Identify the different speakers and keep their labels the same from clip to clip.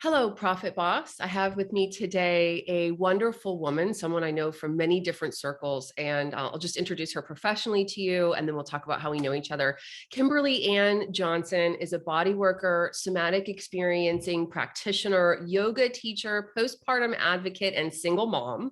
Speaker 1: Hello, Profit Boss. I have with me today a wonderful woman, someone I know from many different circles, and I'll just introduce her professionally to you, and then we'll talk about how we know each other. Kimberly Ann Johnson is a body worker, somatic experiencing practitioner, yoga teacher, postpartum advocate, and single mom.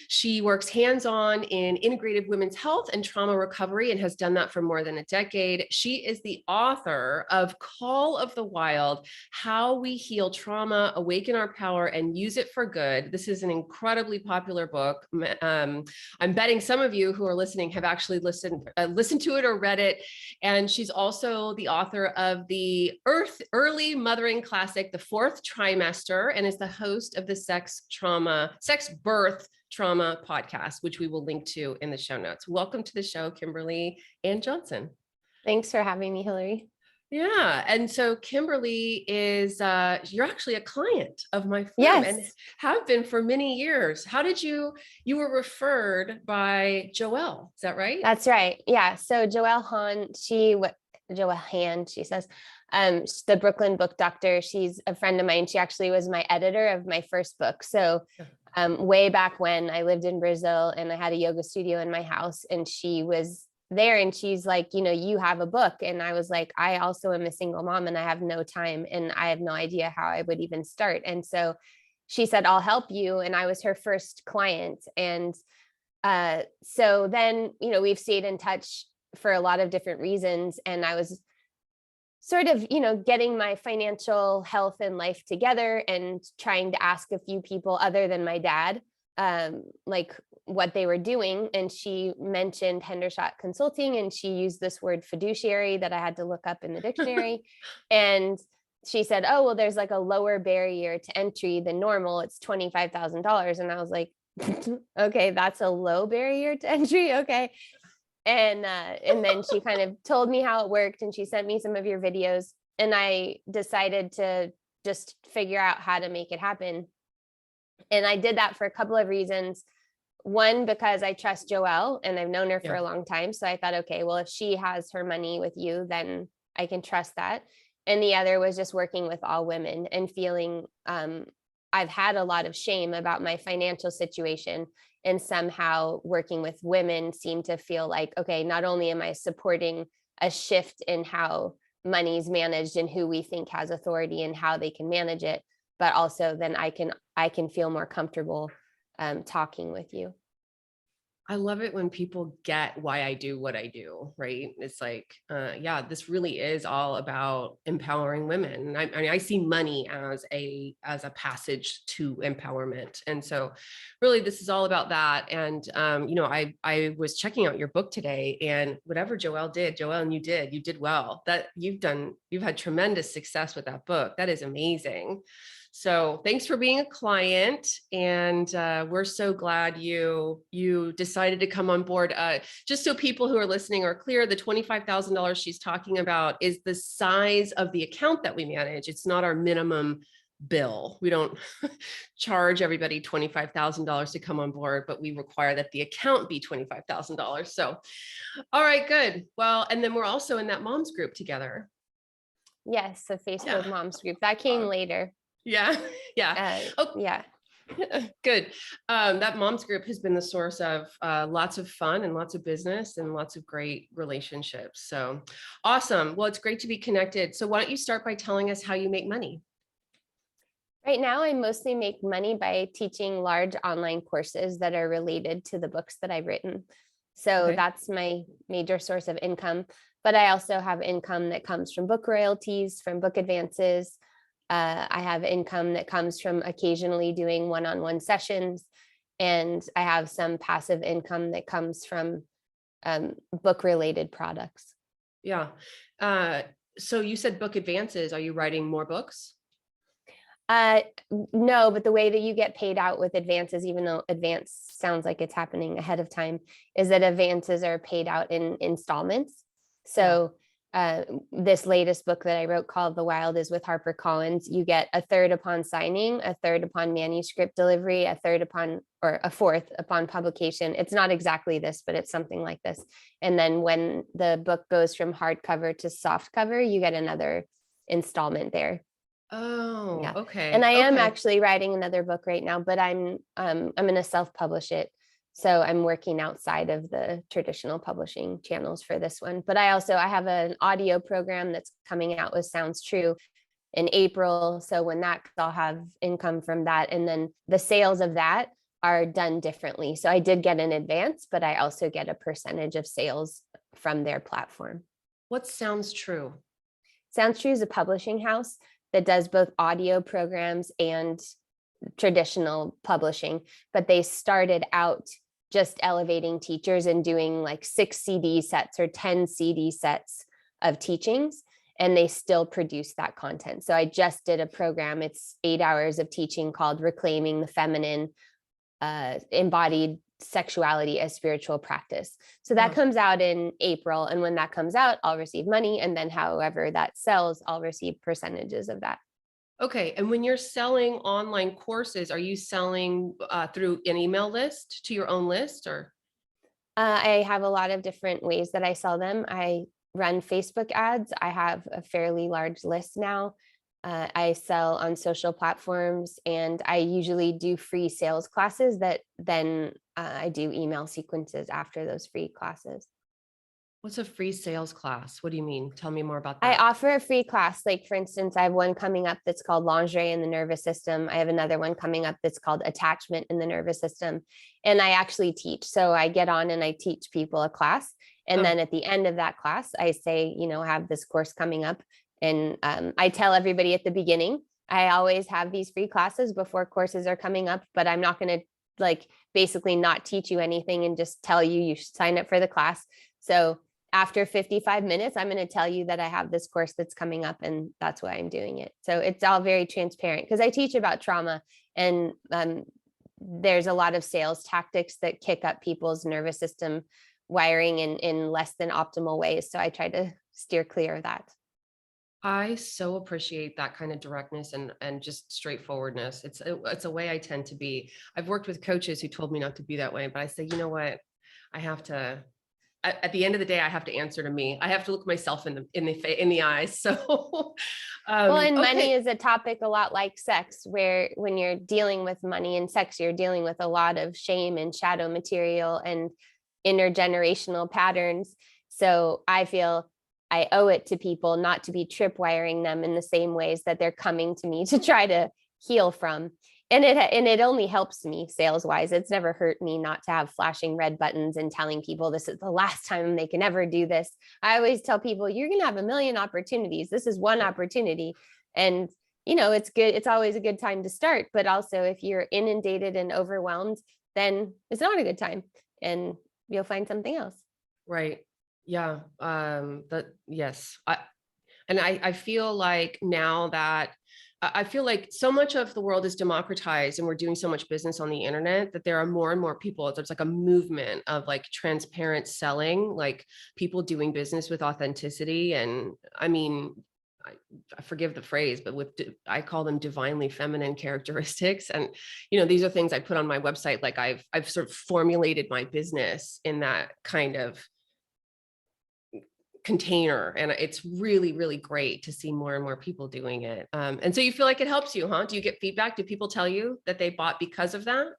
Speaker 1: She works hands-on in integrative women's health and trauma recovery and has done that for more than a decade. She is the author of Call of the Wild: How We Heal Trauma, Awaken Our Power, and Use It for Good. This is an incredibly popular book. I'm betting some of you who are listening have actually listened to it or read it. And she's also the author of the Early Mothering Classic, The Fourth Trimester, and is the host of the Sex Birth Trauma podcast, which we will link to in the show notes. Welcome to the show, Kimberly Ann Johnson.
Speaker 2: Thanks for having me, Hillary.
Speaker 1: Yeah. And so Kimberly is, you're actually a client of my firm.
Speaker 2: Yes.
Speaker 1: And have been for many years. How did you were referred by Joelle, is that right?
Speaker 2: That's right. Yeah. So Joelle Hand, she says, the Brooklyn book doctor, she's a friend of mine. She actually was my editor of my first book. So way back when I lived in Brazil and I had a yoga studio in my house, and she was there and she's like, you have a book. And I was like, I also am a single mom and I have no time and I have no idea how I would even start. And so she said, I'll help you. And I was her first client. And so then, we've stayed in touch for a lot of different reasons. And I was sort of, getting my financial health and life together and trying to ask a few people other than my dad, like what they were doing. And she mentioned Hendershott Consulting, and she used this word fiduciary that I had to look up in the dictionary. And she said, oh, well, there's like a lower barrier to entry than normal. It's $25,000. And I was like, okay, that's a low barrier to entry. Okay. And then she kind of told me how it worked, and she sent me some of your videos, and I decided to just figure out how to make it happen. And I did that for a couple of reasons. One, because I trust Joelle and I've known her for a long time. So I thought, okay, well, if she has her money with you, then I can trust that. And the other was just working with all women and feeling I've had a lot of shame about my financial situation. And somehow working with women seemed to feel like, okay, not only am I supporting a shift in how money is managed and who we think has authority and how they can manage it, but also then I can feel more comfortable talking with you.
Speaker 1: I love it when people get why I do what I do, right? It's like, this really is all about empowering women. I see money as a passage to empowerment. And so really this is all about that. And, I was checking out your book today, and whatever Joelle and you did well. That you've had tremendous success with that book. That is amazing. So thanks for being a client, and we're so glad you decided to come on board. Just so people who are listening are clear, the $25,000 she's talking about is the size of the account that we manage. It's not our minimum bill. We don't charge everybody $25,000 to come on board, but we require that the account be $25,000. So, all right, good. Well, and then we're also in that moms group together.
Speaker 2: Yes, the Facebook moms group that came later.
Speaker 1: Yeah.
Speaker 2: Yeah.
Speaker 1: Good. That moms group has been the source of lots of fun and lots of business and lots of great relationships. So awesome. Well, it's great to be connected. So why don't you start by telling us how you make money?
Speaker 2: Right now, I mostly make money by teaching large online courses that are related to the books that I've written. So that's my major source of income. But I also have income that comes from book royalties, from book advances. I have income that comes from occasionally doing one-on-one sessions, and I have some passive income that comes from book-related products.
Speaker 1: Yeah. So you said book advances. Are you writing more books?
Speaker 2: No, but the way that you get paid out with advances, even though advance sounds like it's happening ahead of time, is that advances are paid out in installments. So this latest book that I wrote called The Wild is with HarperCollins. You get a third upon signing, a third upon manuscript delivery, a fourth upon publication. It's not exactly this, but it's something like this. And then when the book goes from hardcover to softcover, you get another installment there.
Speaker 1: Oh,
Speaker 2: Yeah. And
Speaker 1: okay.
Speaker 2: I am
Speaker 1: Okay.
Speaker 2: actually writing another book right now, but I'm going to self-publish it. So I'm working outside of the traditional publishing channels for this one. But I have an audio program that's coming out with Sounds True in April. So when that, I'll have income from that. And then the sales of that are done differently. So I did get an advance, but I also get a percentage of sales from their platform.
Speaker 1: What sounds true?
Speaker 2: Sounds True is a publishing house that does both audio programs and traditional publishing, but they started out just elevating teachers and doing like 6 CD sets or 10 CD sets of teachings, and they still produce that content. So I just did a program, it's 8 hours of teaching called Reclaiming the Feminine, Embodied Sexuality as Spiritual Practice. So that
Speaker 1: Wow.
Speaker 2: comes out in April, and when that comes out, I'll receive money, and then however that sells, I'll receive percentages of that.
Speaker 1: Okay. And when you're selling online courses, are you selling through an email list to your own list or?
Speaker 2: I have a lot of different ways that I sell them. I run Facebook ads. I have a fairly large list now. I sell on social platforms, and I usually do free sales classes that then I do email sequences after those free classes.
Speaker 1: What's a free sales class? What do you mean? Tell me more about
Speaker 2: I
Speaker 1: that.
Speaker 2: offer a free class. Like, for instance, I have one coming up that's called Lingerie in the Nervous System. I have another one coming up that's called Attachment in the Nervous System. And I actually teach. So I get on and I teach people a class. And
Speaker 1: Oh,
Speaker 2: then at the end of that class, I say, I have this course coming up. And I tell everybody at the beginning, I always have these free classes before courses are coming up, but I'm not going to like basically not teach you anything and just tell you you should sign up for the class. So after 55 minutes, I'm going to tell you that I have this course that's coming up, and that's why I'm doing it. So it's all very transparent because I teach about trauma, and there's a lot of sales tactics that kick up people's nervous system wiring in less than optimal ways. So I try to steer clear of that.
Speaker 1: I so appreciate that kind of directness and just straightforwardness. It's a way I tend to be. I've worked with coaches who told me not to be that way, but I say, you know what? I have to at the end of the day, I have to answer to me. I have to look myself in the eyes. So,
Speaker 2: Well, and money
Speaker 1: okay,
Speaker 2: is a topic a lot like sex, where when you're dealing with money and sex, you're dealing with a lot of shame and shadow material and intergenerational patterns. So I feel I owe it to people not to be tripwiring them in the same ways that they're coming to me to try to heal from. And it only helps me sales wise. It's never hurt me not to have flashing red buttons and telling people this is the last time they can ever do this. I always tell people you're going to have a million opportunities. This is one opportunity. And it's good. It's always a good time to start, but also if you're inundated and overwhelmed, then it's not a good time, and you'll find something else.
Speaker 1: right. Yeah. That yes. I feel like now that I feel like so much of the world is democratized and we're doing so much business on the internet that there are more and more people. There's like a movement of like transparent selling, like people doing business with authenticity. And I mean, I forgive the phrase, but I call them divinely feminine characteristics. And, these are things I put on my website. Like I've sort of formulated my business in that kind of container, and it's really, really great to see more and more people doing it. And so you feel like it helps you, huh? Do you get feedback? Do people tell you that they bought because of that?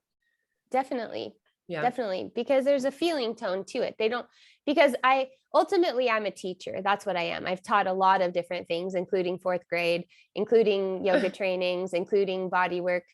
Speaker 2: Definitely.
Speaker 1: Yeah.
Speaker 2: Definitely. Because there's a feeling tone to it. They don't, because I'm a teacher. That's what I am. I've taught a lot of different things, including fourth grade, including yoga trainings, including body work.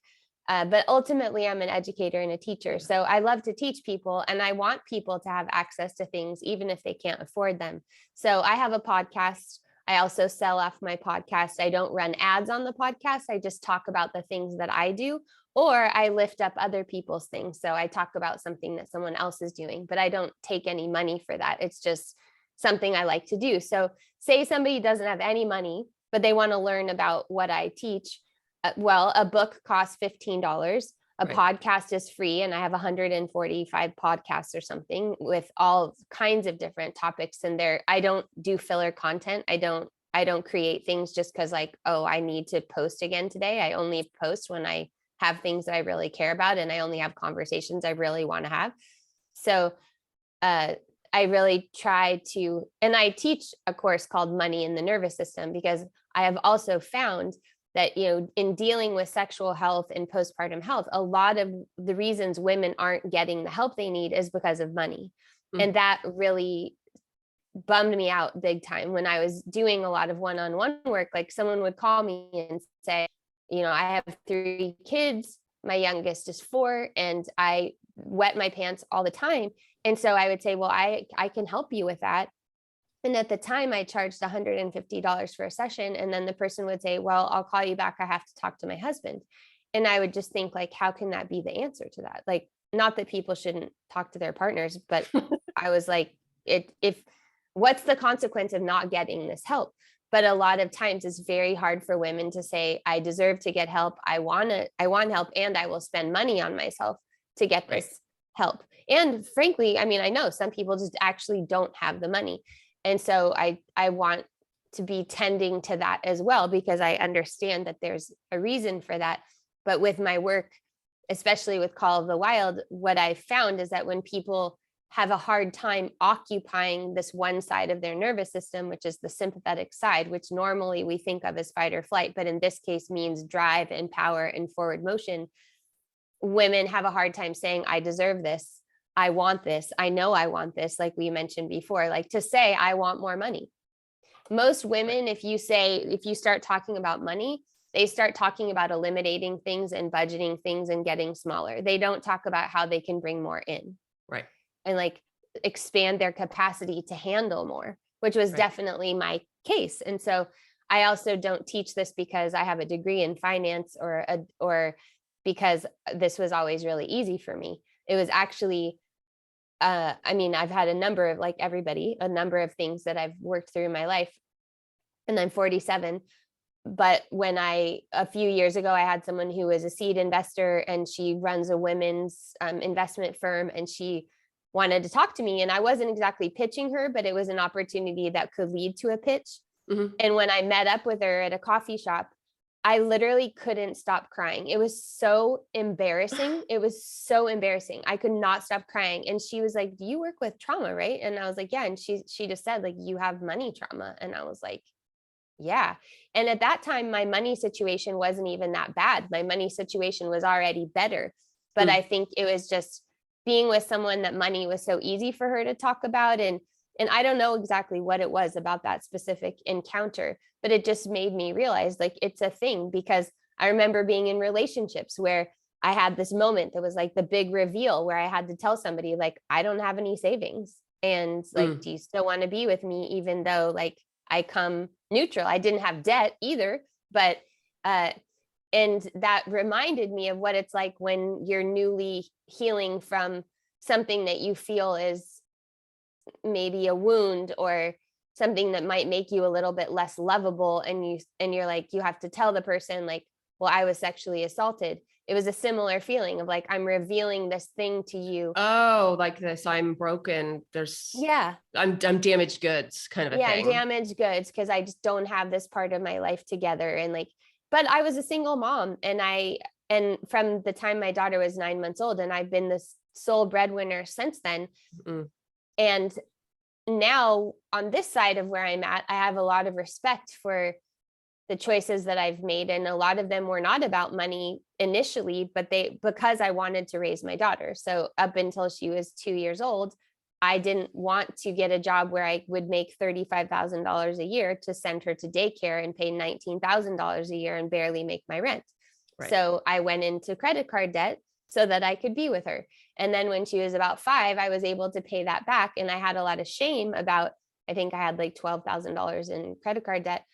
Speaker 2: But ultimately, I'm an educator and a teacher. So I love to teach people, and I want people to have access to things, even if they can't afford them. So I have a podcast. I also sell off my podcast. I don't run ads on the podcast. I just talk about the things that I do, or I lift up other people's things. So I talk about something that someone else is doing, but I don't take any money for that. It's just something I like to do. So say somebody doesn't have any money, but they want to learn about what I teach. Well, a book costs $15. A
Speaker 1: Right.
Speaker 2: podcast is free, and I have 145 podcasts or something with all kinds of different topics in there. I don't do filler content. I don't create things just because like, oh, I need to post again today. I only post when I have things that I really care about, and I only have conversations I really want to have. So I really try to, and I teach a course called Money in the Nervous System, because I have also found that, in dealing with sexual health and postpartum health, a lot of the reasons women aren't getting the help they need is because of money.
Speaker 1: Mm.
Speaker 2: And that really bummed me out big time when I was doing a lot of one-on-one work. Like someone would call me and say, I have 3 kids, my youngest is 4, and I wet my pants all the time. And so I would say, well, I can help you with that. And at the time I charged $150 for a session. And then the person would say, well, I'll call you back, I have to talk to my husband. And I would just think, like, how can that be the answer to that? Like, not that people shouldn't talk to their partners, but I was like, if what's the consequence of not getting this help? But a lot of times it's very hard for women to say, I deserve to get help. I want help, and I will spend money on myself to get this help. And frankly, I mean, I know some people just actually don't have the money. And so I want to be tending to that as well, because I understand that there's a reason for that. But with my work, especially with Call of the Wild, what I found is that when people have a hard time occupying this one side of their nervous system, which is the sympathetic side, which normally we think of as fight or flight, but in this case means drive and power and forward motion, women have a hard time saying, I deserve this. I want this. I know I want this. Like we mentioned before, like to say, I want more money. Most women, if you start talking about money, they start talking about eliminating things and budgeting things and getting smaller. They don't talk about how they can bring more in.
Speaker 1: Right.
Speaker 2: And like expand their capacity to handle more, which was definitely my case. And so I also don't teach this because I have a degree in finance or because this was always really easy for me. It was actually, I mean, I've had a number of, like everybody, a number of things that I've worked through in my life, and I'm 47. But when a few years ago, I had someone who was a seed investor, and she runs a women's investment firm, and she wanted to talk to me, and I wasn't exactly pitching her, but it was an opportunity that could lead to a pitch. Mm-hmm. And when I met up with her at a coffee shop, I literally couldn't stop crying. It was so embarrassing. It was so embarrassing. I could not stop crying. And she was like, do you work with trauma, right? And I was like, yeah. And she just said, like, you have money trauma. And I was like, yeah. And at that time, my money situation wasn't even that bad. My money situation was already better. But I think it was just being with someone that money was so easy for her to talk about. And I don't know exactly what it was about that specific encounter, but it just made me realize, like, it's a thing. Because I remember being in relationships where I had this moment that was like the big reveal, where I had to tell somebody, like, I don't have any savings. And like, do you still want to be with me? Even though, like, I come neutral. I didn't have debt either, but, and that reminded me of what it's like when you're newly healing from something that you feel is maybe a wound or something that might make you a little bit less lovable. And you're like, you have to tell the person, like, well, I was sexually assaulted. It was a similar feeling of like, I'm revealing this thing to you.
Speaker 1: Oh, like this, I'm broken. I'm damaged goods kind of a thing.
Speaker 2: Yeah, damaged goods, because I just don't have this part of my life together. And like, but I was a single mom, and from the time my daughter was 9 months old, and I've been this sole breadwinner since then. And now on this side of where I'm at, I have a lot of respect for the choices that I've made. And a lot of them were not about money initially, but because I wanted to raise my daughter. So up until she was 2 years old, I didn't want to get a job where I would make $35,000 a year to send her to daycare and pay $19,000 a year and barely make my rent. Right. So I went into credit card debt so that I could be with her. And then when she was about 5, I was able to pay that back. And I had a lot of shame about, I think I had like $12,000 in credit card debt.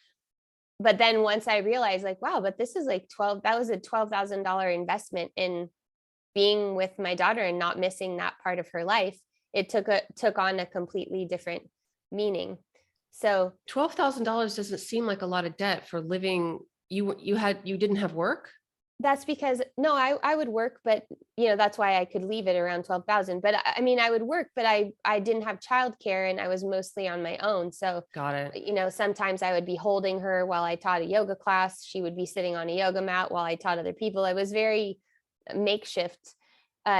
Speaker 2: But then once I realized, like, wow, but this is like that was a $12,000 investment in being with my daughter and not missing that part of her life, it took on a completely different meaning. So
Speaker 1: $12,000 doesn't seem like a lot of debt for living. You didn't have work?
Speaker 2: That's because no, I would work, but that's why I could leave it around 12,000. But I mean, I would work, but I didn't have childcare, and I was mostly on my own. So
Speaker 1: got it.
Speaker 2: Sometimes I would be holding her while I taught a yoga class. She would be sitting on a yoga mat while I taught other people. It was very makeshift.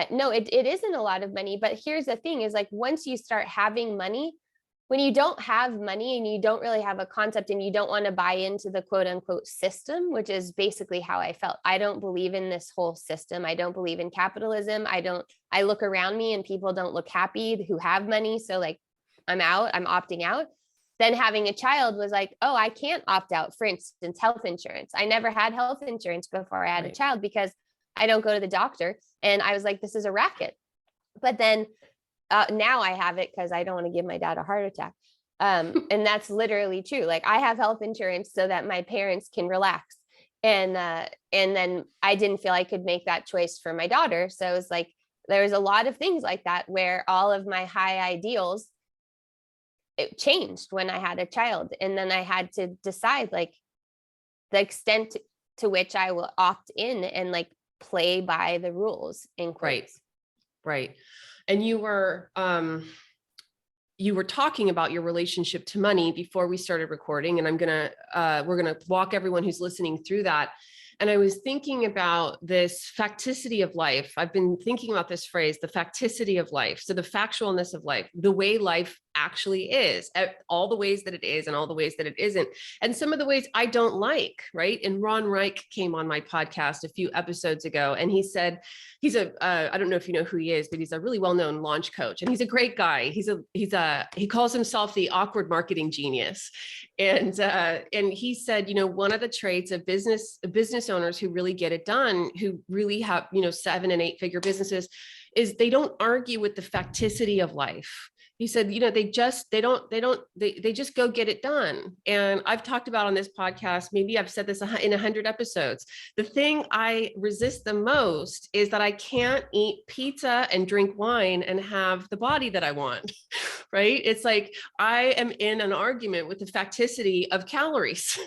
Speaker 2: No, it isn't a lot of money, but here's the thing is, like, once you start having money, when you don't have money and you don't really have a concept and you don't want to buy into the quote unquote system, which is basically how I felt. I don't believe in this whole system. I don't believe in capitalism. I look around me and people don't look happy who have money. So like, I'm out, I'm opting out. Then having a child was like, oh, I can't opt out. For instance, health insurance. I never had health insurance before I had a child because I don't go to the doctor. And I was like, this is a racket. But then now I have it because I don't want to give my dad a heart attack. And that's literally true. Like I have health insurance so that my parents can relax. And then I didn't feel I could make that choice for my daughter. So it was like, there was a lot of things like that where all of my high ideals, it changed when I had a child. And then I had to decide like the extent to which I will opt in and like play by the rules in quotes.
Speaker 1: Right. And you were talking about your relationship to money before we started recording, and we're gonna walk everyone who's listening through that. And I was thinking about this facticity of life. I've been thinking about this phrase, the facticity of life. So the factualness of life, the way life actually is, all the ways that it is and all the ways that it isn't. And some of the ways I don't like, right? And Ron Reich came on my podcast a few episodes ago, and he said, I don't know if you know who he is, but he's a really well-known launch coach, and he's a great guy. He calls himself the awkward marketing genius. And he said, one of the traits of business owners who really get it done, who really have, 7 and 8 figure businesses, is they don't argue with the facticity of life. He said, they just go get it done. And I've talked about on this podcast, maybe I've said this in 100 episodes. The thing I resist the most is that I can't eat pizza and drink wine and have the body that I want, right? It's like, I am in an argument with the facticity of calories.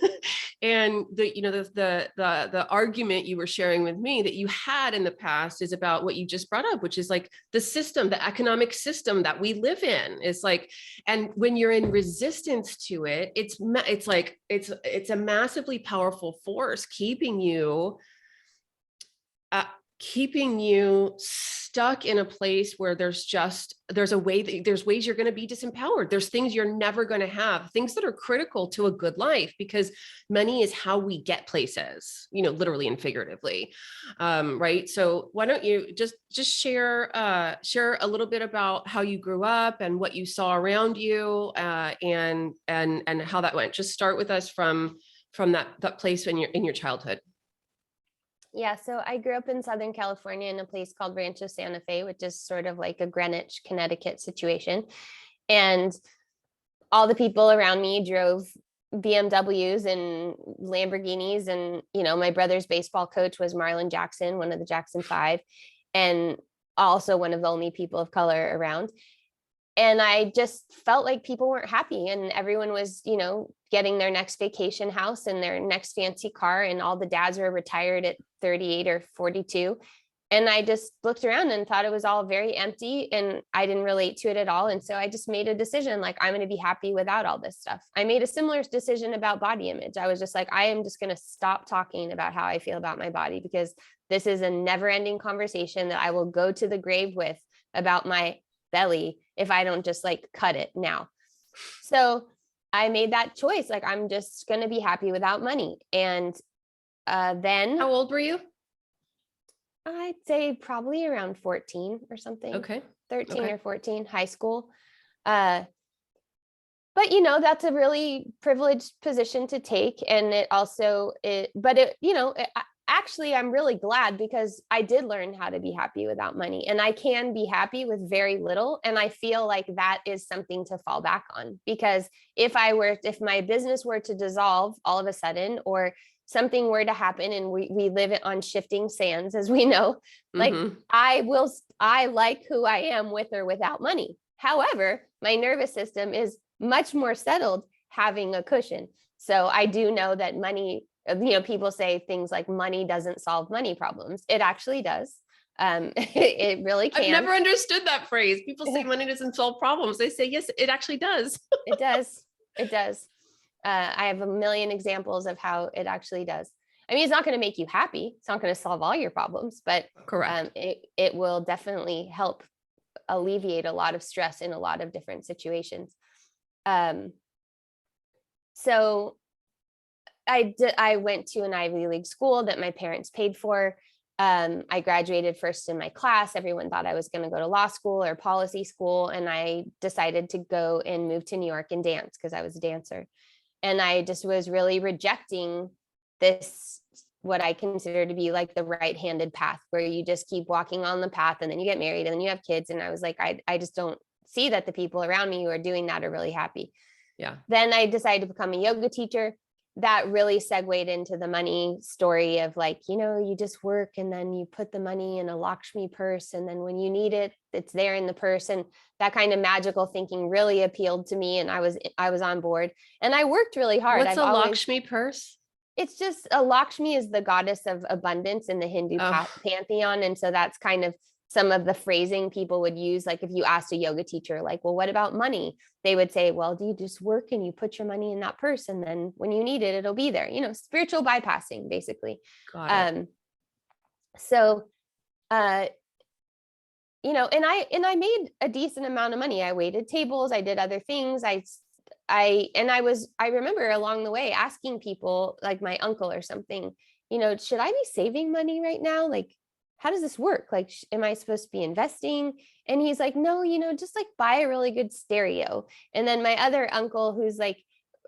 Speaker 1: And the argument you were sharing with me that you had in the past is about what you just brought up, which is like the system, the economic system that we live in. It's like, and when you're in resistance to it, it's a massively powerful force keeping you stuck in a place where there's ways you're going to be disempowered. There's things you're never going to have, things that are critical to a good life, because money is how we get places, literally and figuratively. Right. So why don't you just share a little bit about how you grew up and what you saw around you, and how that went. Just start with us from that place in your childhood.
Speaker 2: Yeah, so I grew up in Southern California in a place called Rancho Santa Fe, which is sort of like a Greenwich, Connecticut situation. And all the people around me drove BMWs and Lamborghinis. And, my brother's baseball coach was Marlon Jackson, one of the Jackson Five, and also one of the only people of color around. And I just felt like people weren't happy, and everyone was, getting their next vacation house and their next fancy car, and all the dads were retired at 38 or 42. And I just looked around and thought it was all very empty, and I didn't relate to it at all. And so I just made a decision, like, I'm going to be happy without all this stuff. I made a similar decision about body image. I was just like, I am just going to stop talking about how I feel about my body, because this is a never-ending conversation that I will go to the grave with about my belly if I don't just like cut it now. So I made that choice. Like, I'm just going to be happy without money. And then,
Speaker 1: how old were you?
Speaker 2: I'd say probably around 14 or something.
Speaker 1: Okay.
Speaker 2: 13 or 14, high school. But that's a really privileged position to take. And actually, I'm really glad, because I did learn how to be happy without money, and I can be happy with very little. And I feel like that is something to fall back on, because if my business were to dissolve all of a sudden, or something were to happen, and we live on shifting sands, as we know, like, I like who I am with or without money. However, my nervous system is much more settled having a cushion. So I do know that money, people say things like money doesn't solve money problems. It actually does. It really can.
Speaker 1: I've never understood that phrase. People say money doesn't solve problems. They say, yes, it actually does.
Speaker 2: It does. It does. I have a million examples of how it actually does. I mean, it's not going to make you happy. It's not going to solve all your problems, but
Speaker 1: correct.
Speaker 2: It will definitely help alleviate a lot of stress in a lot of different situations. So I went to an Ivy League school that my parents paid for. I graduated first in my class. Everyone thought I was going to go to law school or policy school. And I decided to go and move to New York and dance because I was a dancer. And I just was really rejecting this, what I consider to be like the right-handed path, where you just keep walking on the path and then you get married and then you have kids. And I was like, I just don't see that the people around me who are doing that are really happy.
Speaker 1: Yeah.
Speaker 2: Then I decided to become a yoga teacher. That really segued into the money story of like, you just work and then you put the money in a Lakshmi purse. And then when you need it, it's there in the purse. And that kind of magical thinking really appealed to me. And I was on board, and I worked really hard.
Speaker 1: What's a Lakshmi purse?
Speaker 2: It's just Lakshmi is the goddess of abundance in the Hindu pantheon. And so that's kind of some of the phrasing people would use. Like if you asked a yoga teacher, like, well, what about money? They would say, well, do you just work and you put your money in that purse? And then when you need it, it'll be there, spiritual bypassing, basically.
Speaker 1: Got it.
Speaker 2: And I made a decent amount of money. I waited tables. I did other things. I remember along the way asking people, like my uncle or something, should I be saving money right now? Like, how does this work? Like, am I supposed to be investing? And he's like, no, just like buy a really good stereo. And then my other uncle, who's like,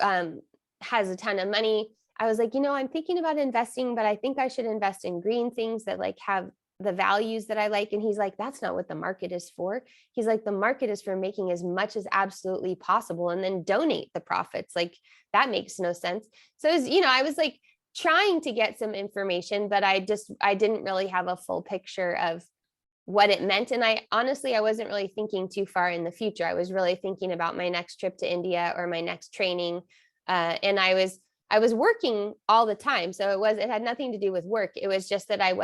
Speaker 2: has a ton of money, I was like, I'm thinking about investing, but I think I should invest in green things that like have the values that I like. And he's like, that's not what the market is for. He's like, the market is for making as much as absolutely possible and then donate the profits. Like that makes no sense. So I was like trying to get some information, but I didn't really have a full picture of what it meant. And I wasn't really thinking too far in the future. I was really thinking about my next trip to India or my next training. And I was working all the time. So it had nothing to do with work. It was just that there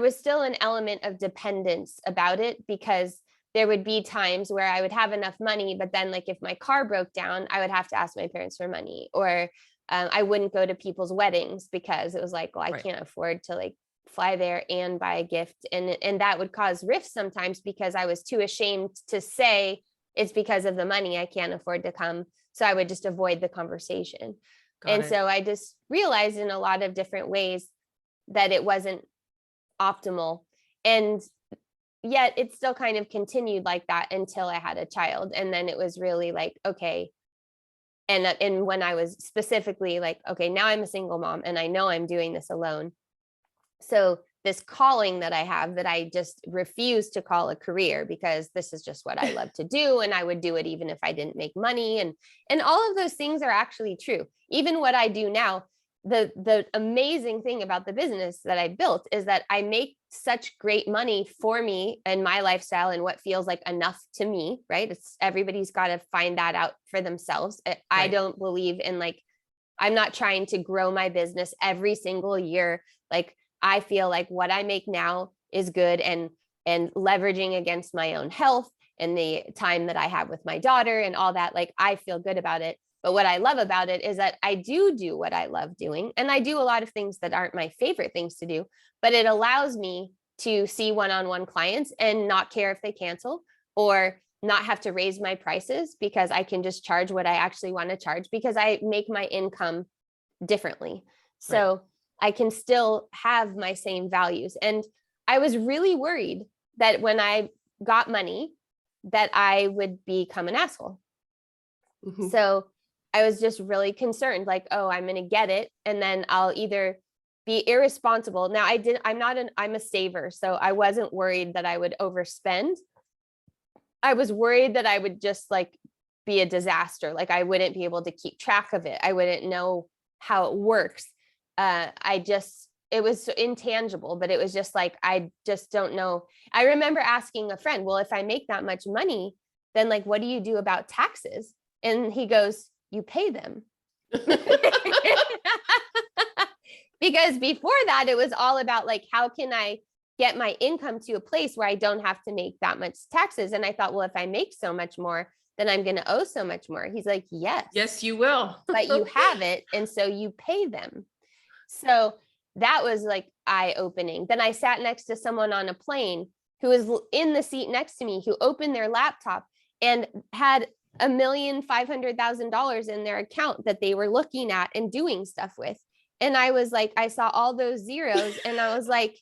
Speaker 2: was still an element of dependence about it, because there would be times where I would have enough money, but then like if my car broke down, I would have to ask my parents for money, or I wouldn't go to people's weddings because it was like, well, I can't afford to like fly there and buy a gift. And that would cause rifts sometimes because I was too ashamed to say it's because of the money I can't afford to come. So I would just avoid the conversation. So I just realized in a lot of different ways that it wasn't optimal. And yet it still kind of continued like that until I had a child. And then it was really like, okay. And when I was specifically like, okay, now I'm a single mom and I know I'm doing this alone. So this calling that I have that I just refuse to call a career, because this is just what I love to do. And I would do it even if I didn't make money. And all of those things are actually true. Even what I do now, the amazing thing about the business that I built is that I make such great money for me and my lifestyle and what feels like enough to me, right? Everybody's got to find that out for themselves. I don't believe in like, I'm not trying to grow my business every single year. Like, I feel like what I make now is good, and leveraging against my own health and the time that I have with my daughter and all that, like I feel good about it. But what I love about it is that I do what I love doing. And I do a lot of things that aren't my favorite things to do, but it allows me to see one-on-one clients and not care if they cancel, or not have to raise my prices, because I can just charge what I actually want to charge, because I make my income differently. So I can still have my same values. And I was really worried that when I got money, that I would become an asshole. Mm-hmm. So I was just really concerned, like, oh, I'm going to get it, and then I'll either be irresponsible. Now I'm a saver. So I wasn't worried that I would overspend. I was worried that I would just like be a disaster. Like I wouldn't be able to keep track of it. I wouldn't know how it works. It was intangible, but it was just like, I just don't know. I remember asking a friend, well, if I make that much money, then like, what do you do about taxes? And he goes, you pay them. Because before that, it was all about like, how can I get my income to a place where I don't have to make that much taxes? And I thought, well, if I make so much more, then I'm going to owe so much more. He's like, yes,
Speaker 1: you will.
Speaker 2: But you have it. And so you pay them. So that was like eye-opening. Then I sat next to someone on a plane who was in the seat next to me, who opened their laptop and had $1,500,000 in their account that they were looking at and doing stuff with. And I was like, I saw all those zeros and I was like,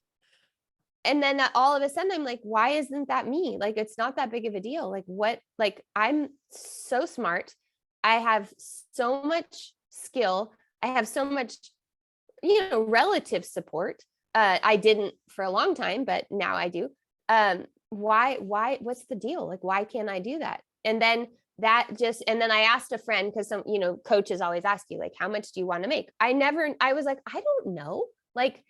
Speaker 2: and then all of a sudden I'm like, why isn't that me? Like, it's not that big of a deal. Like what, like I'm so smart. I have so much skill. I have so much, relative support. I didn't for a long time, but now I do. Why, what's the deal? Like, why can't I do that? And then and then I asked a friend, because some, coaches always ask you, like, how much do you want to make? I was like, I don't know. Like,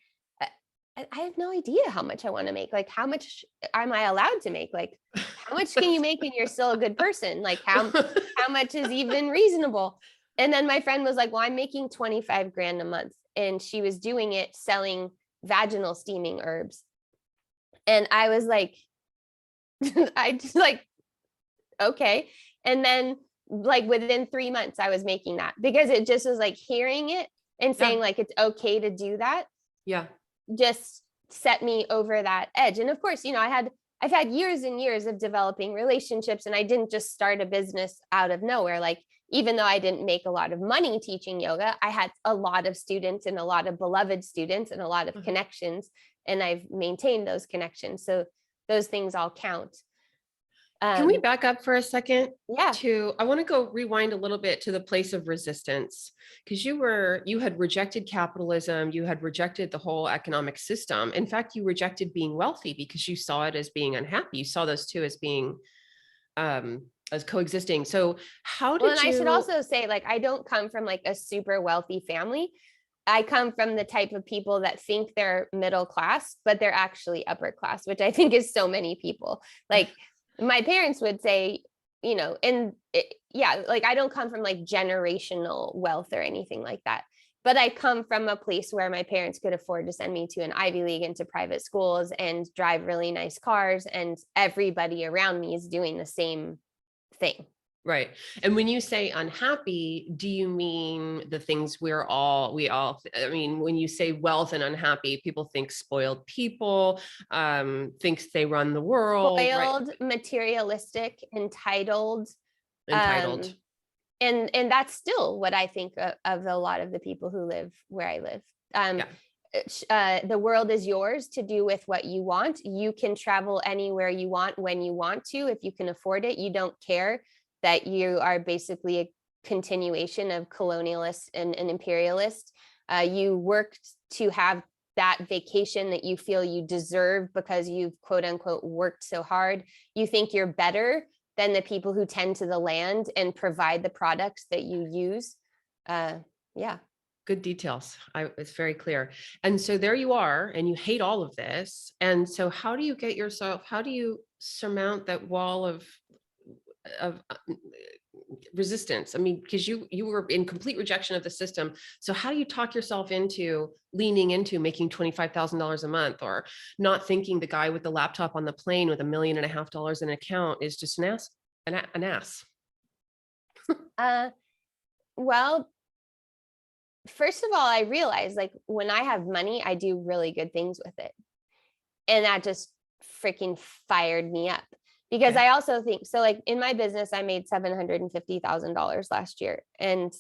Speaker 2: I have no idea how much I want to make. Like, how much am I allowed to make? Like, how much can you make and you're still a good person? Like, how much is even reasonable? And then my friend was like, well, I'm making 25 grand a month. And she was doing it selling vaginal steaming herbs. And I was like, I just like, okay. And then like within 3 months, I was making that, because it just was like hearing it and saying like, it's okay to do that.
Speaker 1: Yeah.
Speaker 2: Just set me over that edge. And of course, I've had years and years of developing relationships, and I didn't just start a business out of nowhere. Like, even though I didn't make a lot of money teaching yoga, I had a lot of students and a lot of beloved students and a lot of connections, and I've maintained those connections. So those things all count.
Speaker 1: Can we back up for a second?
Speaker 2: Yeah.
Speaker 1: I want to go rewind a little bit to the place of resistance, because you had rejected capitalism. You had rejected the whole economic system. In fact, you rejected being wealthy because you saw it as being unhappy. You saw those two as being, as coexisting. So how did
Speaker 2: I should also say, like, I don't come from like a super wealthy family. I come from the type of people that think they're middle class, but they're actually upper class, which I think is so many people. Like, my parents would say, like, I don't come from like generational wealth or anything like that, but I come from a place where my parents could afford to send me to an Ivy League and to private schools and drive really nice cars, and everybody around me is doing the same thing.
Speaker 1: Right. And when you say unhappy, do you mean the things I mean, when you say wealth and unhappy, people think spoiled people, thinks they run the world,
Speaker 2: Spoiled,
Speaker 1: right?
Speaker 2: materialistic, entitled.
Speaker 1: Entitled.
Speaker 2: And that's still what I think of a lot of the people who live where I live. The world is yours to do with what you want. You can travel anywhere you want when you want to, if you can afford it. You don't care that you are basically a continuation of colonialist and imperialist. You worked to have that vacation that you feel you deserve because you've quote unquote worked so hard. You think you're better than the people who tend to the land and provide the products that you use. Yeah.
Speaker 1: Good details. It's very clear. And so there you are, and you hate all of this. And so how do you surmount that wall of resistance? I mean, because you were in complete rejection of the system. So how do you talk yourself into leaning into making $25,000 a month, or not thinking the guy with the laptop on the plane with $1.5 million in an account is just an ass?
Speaker 2: Well, first of all, I realized, like, when I have money, I do really good things with it. And that just freaking fired me up. Because I also think, so like in my business, I made $750,000 last year. And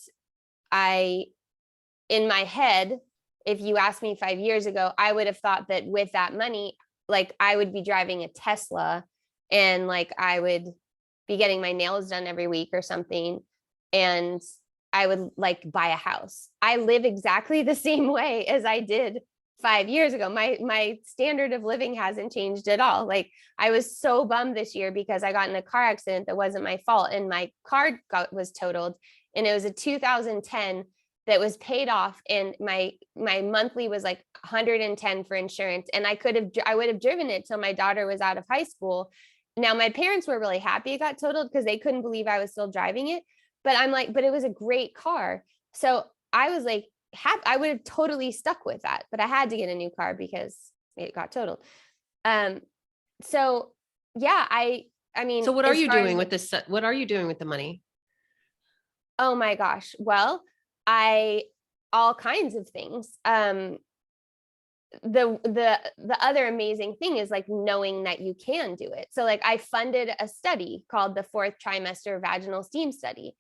Speaker 2: in my head, if you asked me 5 years ago, I would have thought that with that money, like, I would be driving a Tesla, and like I would be getting my nails done every week or something. And I would like buy a house. I live exactly the same way as I did 5 years ago. My standard of living hasn't changed at all. Like, I was so bummed this year because I got in a car accident that wasn't my fault, and my car was totaled, and it was a 2010 that was paid off, and my monthly was like 110 for insurance, and I would have driven it till my daughter was out of high school. Now, my parents were really happy it got totaled because they couldn't believe I was still driving it. But I'm like, but it was a great car. So I was like, I would have totally stuck with that, but I had to get a new car because it got totaled. So yeah, I mean,
Speaker 1: So what are you doing with this? What are you doing with the money?
Speaker 2: Oh my gosh. Well, all kinds of things. the other amazing thing is like knowing that you can do it. So like I funded a study called the 4th trimester vaginal steam study.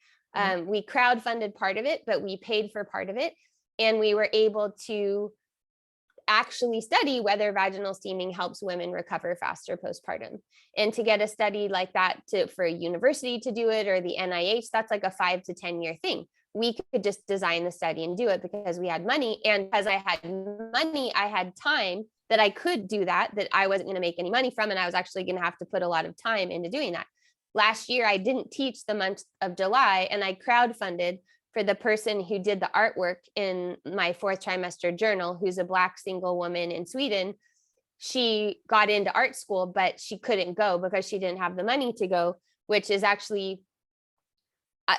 Speaker 2: We crowdfunded part of it, but we paid for part of it. And we were able to actually study whether vaginal steaming helps women recover faster postpartum. And to get a study like that for a university to do it, or the NIH, that's like a 5 to 10 year thing. We could just design the study and do it because we had money. And because I had money, I had time that I could do that I wasn't going to make any money from. And I was actually going to have to put a lot of time into doing that. Last year, I didn't teach the month of July, and I crowdfunded for the person who did the artwork in my 4th trimester journal, who's a Black single woman in Sweden. She got into art school, but she couldn't go because she didn't have the money to go, which is actually,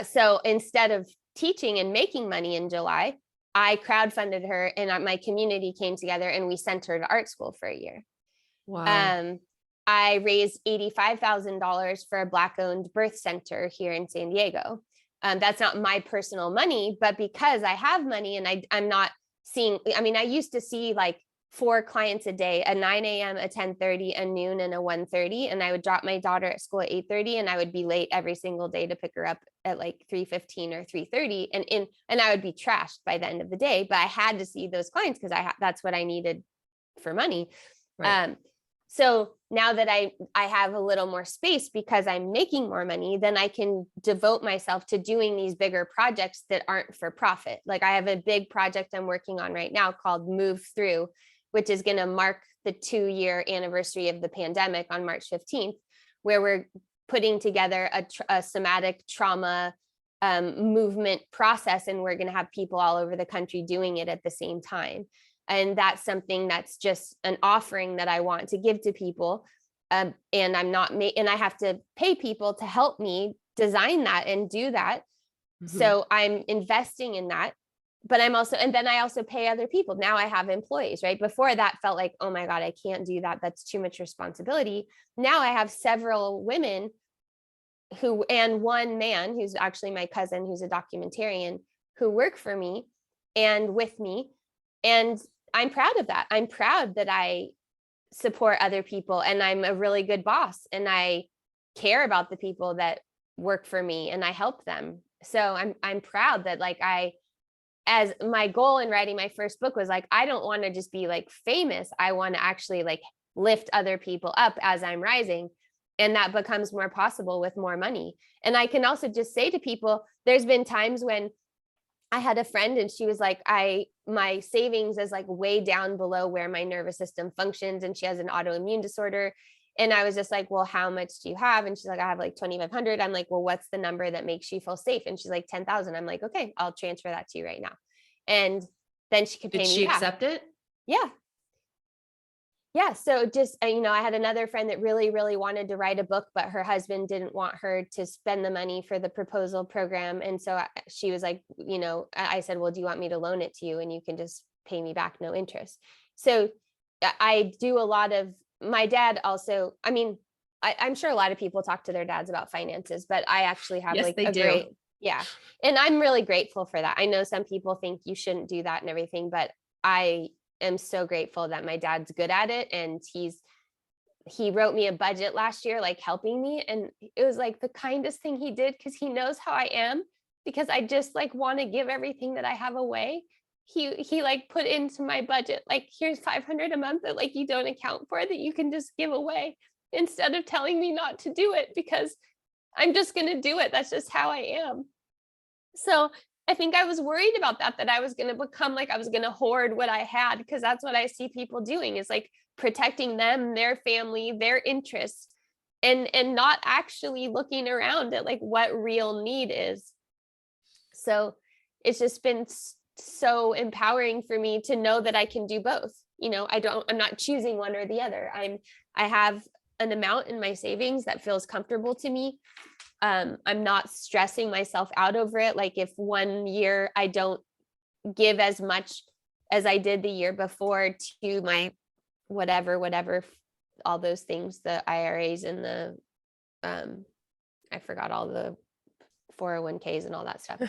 Speaker 2: so instead of teaching and making money in July, I crowdfunded her, and my community came together and we sent her to art school for a year.
Speaker 1: Wow.
Speaker 2: I raised $85,000 for a Black-owned birth center here in San Diego. That's not my personal money, but because I have money and I'm not seeing, I mean, I used to see like 4 clients a day, a 9 a.m., a 10:30, a noon, and a 1:30. And I would drop my daughter at school at 8:30, and I would be late every single day to pick her up at like 3:15 or 3:30. And I would be trashed by the end of the day, but I had to see those clients because that's what I needed for money.
Speaker 1: Right.
Speaker 2: So now that I have a little more space because I'm making more money, then I can devote myself to doing these bigger projects that aren't for profit. Like I have a big project I'm working on right now called Move Through, which is going to mark the 2-year anniversary of the pandemic on March 15th, where we're putting together a somatic trauma movement process. And we're going to have people all over the country doing it at the same time. And that's something that's just an offering that I want to give to people. And I'm not, and I have to pay people to help me design that and do that. So I'm investing in that, but I'm also, and then I also pay other people. Now I have employees, right? Before that felt like, oh my God, I can't do that. That's too much responsibility. Now I have several women and one man who's actually my cousin, who's a documentarian, who work for me and with me. And I'm proud of that. I'm proud that I support other people, and I'm a really good boss, and I care about the people that work for me and I help them. So I'm proud that like as my goal in writing my first book was like, I don't want to just be like famous. I want to actually like lift other people up as I'm rising. And that becomes more possible with more money. And I can also just say to people, there's been times when I had a friend and she was like, my savings is like way down below where my nervous system functions, and she has an autoimmune disorder. And I was just like, well, how much do you have? And she's like, I have like 2,500. I'm like, well, what's the number that makes you feel safe? And she's like, 10,000. I'm like, okay, I'll transfer that to you right now. And then she could
Speaker 1: Did
Speaker 2: pay me
Speaker 1: she
Speaker 2: back.
Speaker 1: accept it?
Speaker 2: Yeah. Yeah. So just, I had another friend that really, really wanted to write a book, but her husband didn't want her to spend the money for the proposal program. And so she was like, I said, well, do you want me to loan it to you? And you can just pay me back, no interest. So I do a lot of, my dad also, I'm sure a lot of people talk to their dads about finances, but I actually have
Speaker 1: Yes,
Speaker 2: like
Speaker 1: they
Speaker 2: a
Speaker 1: do.
Speaker 2: great, yeah. And I'm really grateful for that. I know some people think you shouldn't do that and everything, but I am so grateful that my dad's good at it. And he wrote me a budget last year, like helping me. And it was like the kindest thing he did, because he knows how I am, because I just like want to give everything that I have away. He like put into my budget, like, here's 500 a month that like you don't account for, that you can just give away, instead of telling me not to do it, because I'm just going to do it. That's just how I am. So I think I was worried about that I was going to become like, I was going to hoard what I had, because that's what I see people doing, is like protecting them, their family, their interests, and not actually looking around at like what real need is. So it's just been so empowering for me to know that I can do both. I'm not choosing one or the other. I have an amount in my savings that feels comfortable to me. I'm not stressing myself out over it. Like if one year I don't give as much as I did the year before to my whatever, all those things, the IRAs and the, I forgot all the 401ks and all that stuff.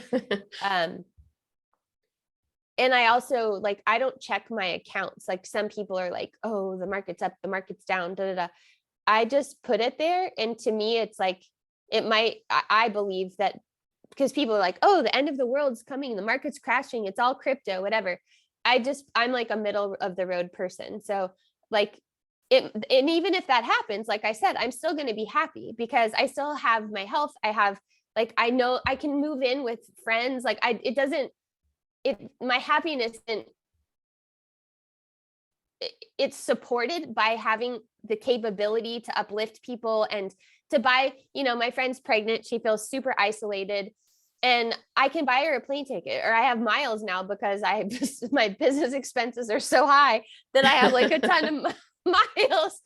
Speaker 2: And I also like, I don't check my accounts. Like some people are like, oh, the market's up, the market's down, da da da. I just put it there. And to me, it's like, I believe that because people are like, oh, the end of the world's coming, the market's crashing, it's all crypto, whatever. I'm like a middle of the road person. So like and even if that happens, like I said, I'm still going to be happy because I still have my health. I have like, I know I can move in with friends. Like my happiness and it's supported by having the capability to uplift people and to buy, my friend's pregnant. She feels super isolated and I can buy her a plane ticket, or I have miles now because my business expenses are so high that I have like a ton of miles.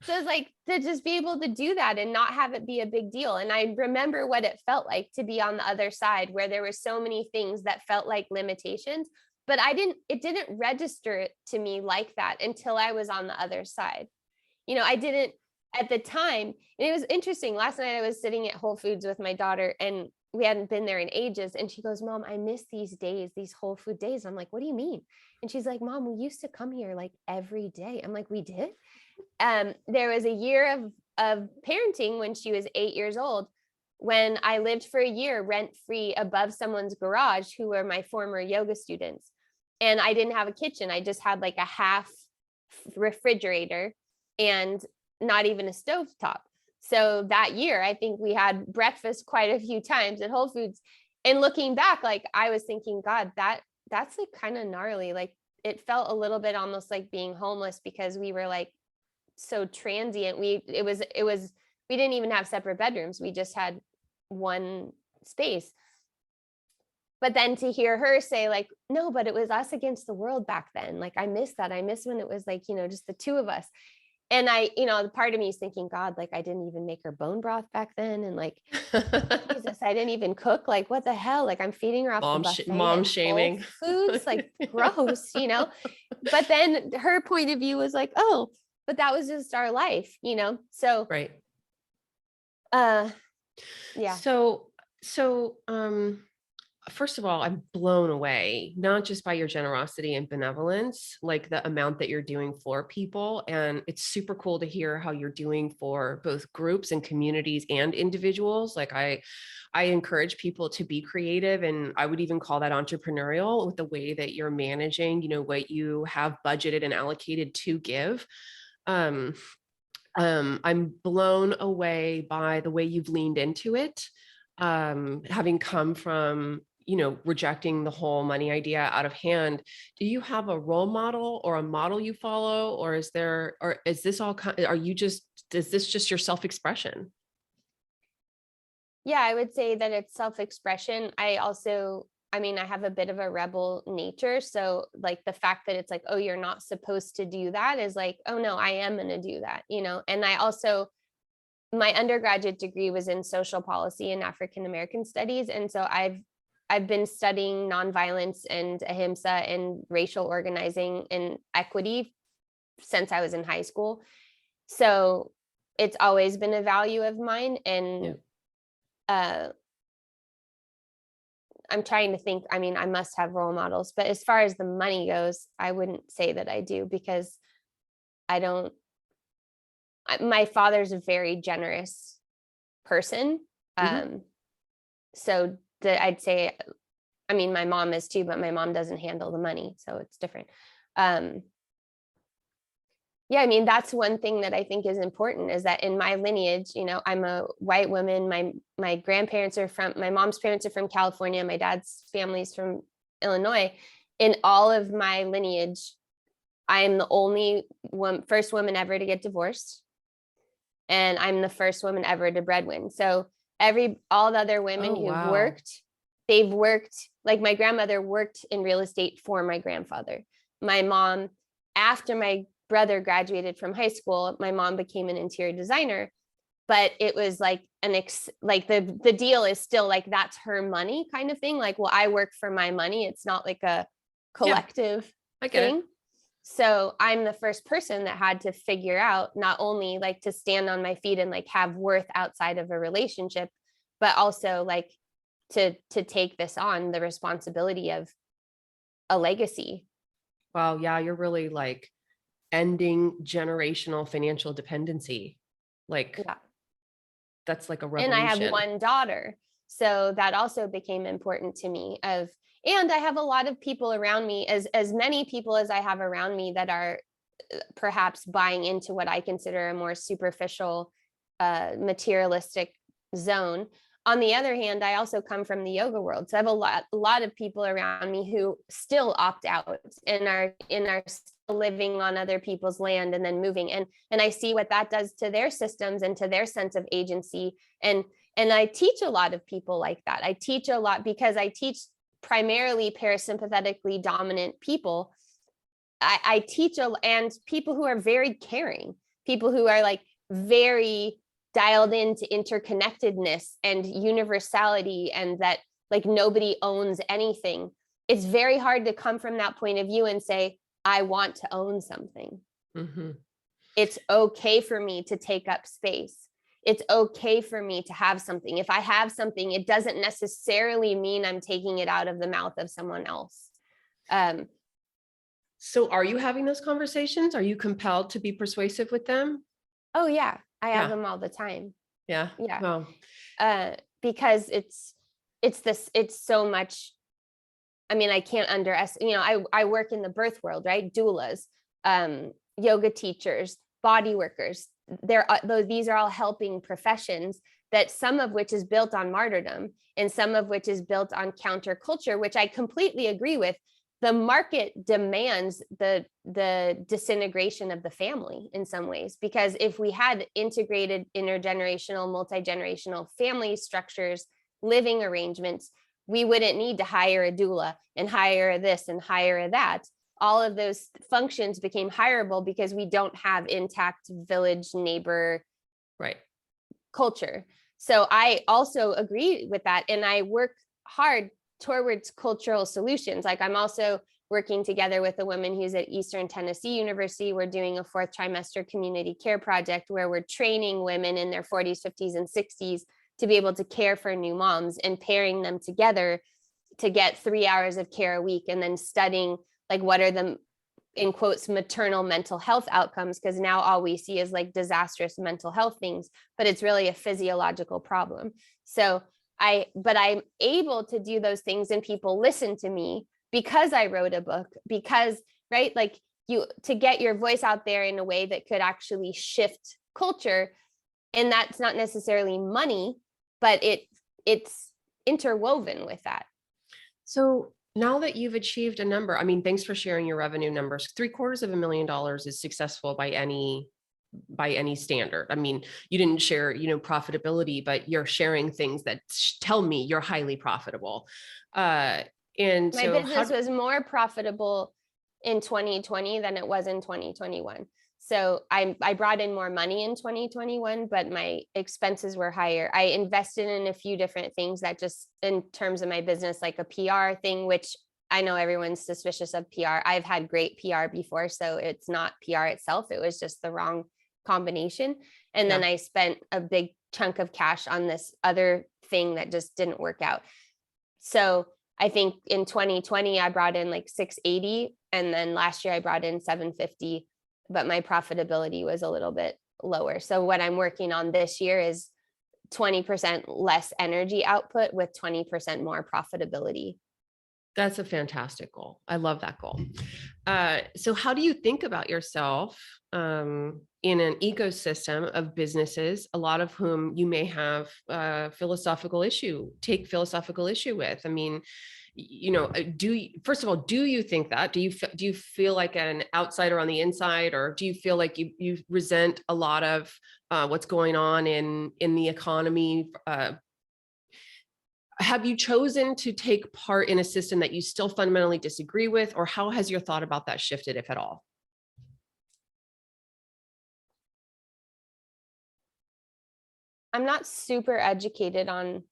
Speaker 2: So it's like to just be able to do that and not have it be a big deal. And I remember what it felt like to be on the other side where there were so many things that felt like limitations, but it didn't register to me like that until I was on the other side. I didn't at the time. And it was interesting. Last night I was sitting at Whole Foods with my daughter and we hadn't been there in ages. And she goes, Mom, I miss these days, these Whole Food days. I'm like, what do you mean? And she's like, Mom, we used to come here like every day. I'm like, we did? There was a year of parenting when she was 8 years old, when I lived for a year rent-free above someone's garage who were my former yoga students. And I didn't have a kitchen. I just had like a half refrigerator and not even a stovetop. So that year, I think we had breakfast quite a few times at Whole Foods. And looking back, like I was thinking, God, that's like kind of gnarly. Like it felt a little bit almost like being homeless because we were like so transient. We didn't even have separate bedrooms. We just had one space. But then to hear her say like, no, but it was us against the world back then. Like I miss that. I miss when it was like, just the two of us. And the part of me is thinking, God, like I didn't even make her bone broth back then. And like, Jesus, I didn't even cook. Like, what the hell? Like I'm feeding her off the buffet
Speaker 1: mom
Speaker 2: at
Speaker 1: shaming.
Speaker 2: Whole Foods, like gross, But then her point of view was like, oh, but that was just our life, So
Speaker 1: Right.
Speaker 2: Yeah.
Speaker 1: So first of all, I'm blown away, not just by your generosity and benevolence, like the amount that you're doing for people. And it's super cool to hear how you're doing for both groups and communities and individuals. Like I encourage people to be creative, and I would even call that entrepreneurial with the way that you're managing, what you have budgeted and allocated to give. I'm blown away by the way you've leaned into it, having come from rejecting the whole money idea out of hand. Do you have a role model or a model you follow, or is this all, is this just your self-expression?
Speaker 2: Yeah, I would say that it's self-expression. I have a bit of a rebel nature. So like the fact that it's like, oh, you're not supposed to do that is like, oh no, I am going to do that, And my undergraduate degree was in social policy and African American studies. And so I've been studying nonviolence and ahimsa and racial organizing and equity since I was in high school. So it's always been a value of mine. And I'm trying to think, I must have role models, but as far as the money goes, I wouldn't say that I do because my father's a very generous person.
Speaker 1: Mm-hmm.
Speaker 2: So I'd say, my mom is too, but my mom doesn't handle the money. So it's different. That's one thing that I think is important is that in my lineage, I'm a white woman. My grandparents my mom's parents are from California. My dad's family's from Illinois. In all of my lineage, I am the only first woman ever to get divorced. And I'm the first woman ever to breadwin. So all the other women who've worked, they've worked, like my grandmother worked in real estate for my grandfather. My mom, after my brother graduated from high school, my mom became an interior designer, but it was like the deal is still like, that's her money kind of thing. Like, well, I work for my money. It's not like a collective thing. So I'm the first person that had to figure out not only like to stand on my feet and like have worth outside of a relationship, but also like to take this on, the responsibility of a legacy.
Speaker 1: Wow. Yeah. You're really like ending generational financial dependency. Like
Speaker 2: Yeah.
Speaker 1: that's like a
Speaker 2: And I have
Speaker 1: revolution.
Speaker 2: one daughter. So that also became important to me and I have a lot of people around me, as many people as I have around me that are perhaps buying into what I consider a more superficial, materialistic zone. On the other hand, I also come from the yoga world, so I have a lot of people around me who still opt out and are still living on other people's land and then moving. And I see what that does to their systems and to their sense of agency. And I teach a lot of people like that. I teach a lot because I teach primarily parasympathetically dominant people. I teach and people who are very caring, people who are like very dialed into interconnectedness and universality, and that like nobody owns anything. It's very hard to come from that point of view and say, I want to own something.
Speaker 1: Mm-hmm.
Speaker 2: It's okay for me to take up space. It's okay for me to have something. If I have something, it doesn't necessarily mean I'm taking it out of the mouth of someone else.
Speaker 1: So are you having those conversations? Are you compelled to be persuasive with them?
Speaker 2: Oh yeah, I have
Speaker 1: Yeah.
Speaker 2: them all the time.
Speaker 1: Yeah.
Speaker 2: Yeah.
Speaker 1: Well,
Speaker 2: Because it's so much. I mean, I can't underestimate, I work in the birth world, right? Doulas, yoga teachers, body workers. These are all helping professions, that some of which is built on martyrdom and some of which is built on counterculture, which I completely agree with. The market demands the disintegration of the family in some ways, because if we had integrated intergenerational, multi-generational family structures, living arrangements, we wouldn't need to hire a doula and hire this and hire that. All of those functions became hireable because we don't have intact village neighbor
Speaker 1: right.
Speaker 2: culture. So I also agree with that. And I work hard towards cultural solutions. Like I'm also working together with a woman who's at Eastern Tennessee University. We're doing a 4th trimester community care project where we're training women in their 40s, 50s, and 60s to be able to care for new moms and pairing them together to get 3 hours of care a week, and then studying like what are the, in quotes, maternal mental health outcomes, because now all we see is like disastrous mental health things, but it's really a physiological problem. So but I'm able to do those things and people listen to me because I wrote a book, because, right, like to get your voice out there in a way that could actually shift culture. And that's not necessarily money, but it's interwoven with that.
Speaker 1: So now that you've achieved a number, I mean, thanks for sharing your revenue numbers. $750,000 is successful by any standard. I mean, you didn't share, profitability, but you're sharing things that tell me you're highly profitable. And
Speaker 2: my
Speaker 1: so
Speaker 2: business was more profitable in 2020 than it was in 2021. So I brought in more money in 2021, but my expenses were higher. I invested in a few different things that just in terms of my business, like a PR thing, which I know everyone's suspicious of PR. I've had great PR before, so it's not PR itself. It was just the wrong combination. And then I spent a big chunk of cash on this other thing that just didn't work out. So I think in 2020, I brought in like 680. And then last year I brought in 750, but my profitability was a little bit lower. So what I'm working on this year is 20% less energy output with 20% more profitability.
Speaker 1: That's a fantastic goal. I love that goal. So how do you think about yourself in an ecosystem of businesses, a lot of whom you may have philosophical issue with? I mean, first of all, do you think that? Do you feel like an outsider on the inside, or do you feel like you resent a lot of what's going on in the economy? Have you chosen to take part in a system that you still fundamentally disagree with, or how has your thought about that shifted, if at all?
Speaker 2: I'm not super educated on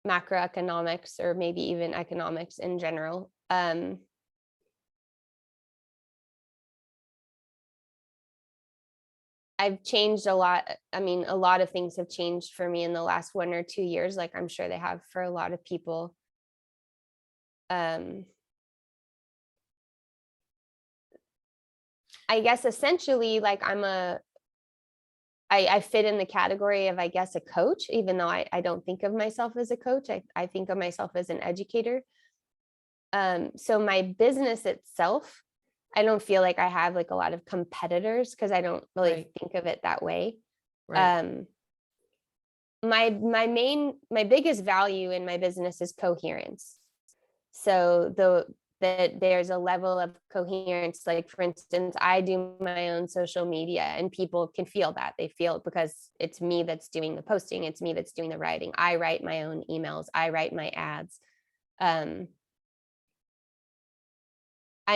Speaker 2: macroeconomics or maybe even economics in general. I've changed a lot. I mean, a lot of things have changed for me in the last 1 or 2 years, like I'm sure they have for a lot of people. I guess essentially like I fit in the category of, I guess, a coach, even though I don't think of myself as a coach. I think of myself as an educator. So my business itself, I don't feel like I have like a lot of competitors because I don't really
Speaker 1: Right.
Speaker 2: think of it that way.
Speaker 1: Right.
Speaker 2: My biggest value in my business is coherence. So that there's a level of coherence. Like for instance, I do my own social media and people can feel that. They feel it because it's me that's doing the posting. It's me that's doing the writing. I write my own emails. I write my ads. I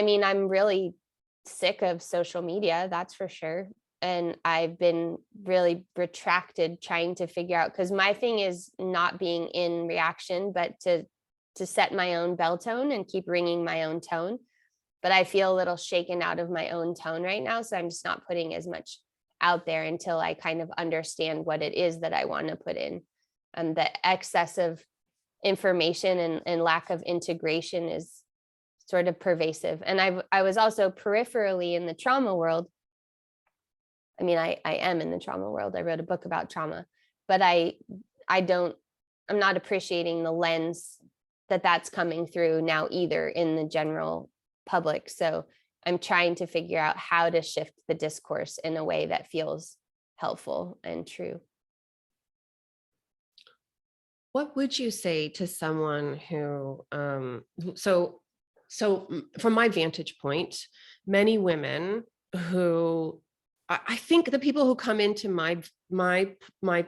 Speaker 2: mean, I'm really sick of social media, that's for sure. And I've been really retracted trying to figure out, because my thing is not being in reaction, but to set my own bell tone and keep ringing my own tone. But I feel a little shaken out of my own tone right now. So I'm just not putting as much out there until I kind of understand what it is that I want to put in. The excess of information and lack of integration is sort of pervasive. And I was also peripherally in the trauma world. I mean, I am in the trauma world. I wrote a book about trauma, but I'm not appreciating the lens that's coming through now either in the general public. So I'm trying to figure out how to shift the discourse in a way that feels helpful and true.
Speaker 1: What would you say to someone who, from my vantage point, many women who, I think the people who come into my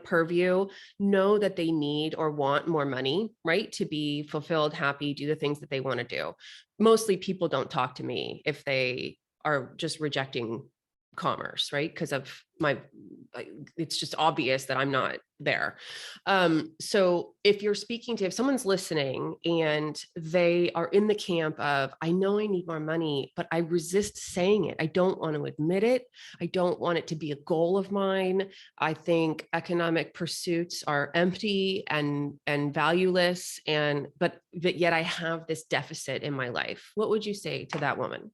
Speaker 1: purview know that they need or want more money, right? To be fulfilled, happy, do the things that they want to do. Mostly people don't talk to me if they are just rejecting commerce, right? Because of it's just obvious that I'm not there. So if someone's listening and they are in the camp of, I know I need more money, but I resist saying it. I don't want to admit it. I don't want it to be a goal of mine. I think economic pursuits are empty and valueless. But yet I have this deficit in my life. What would you say to that woman?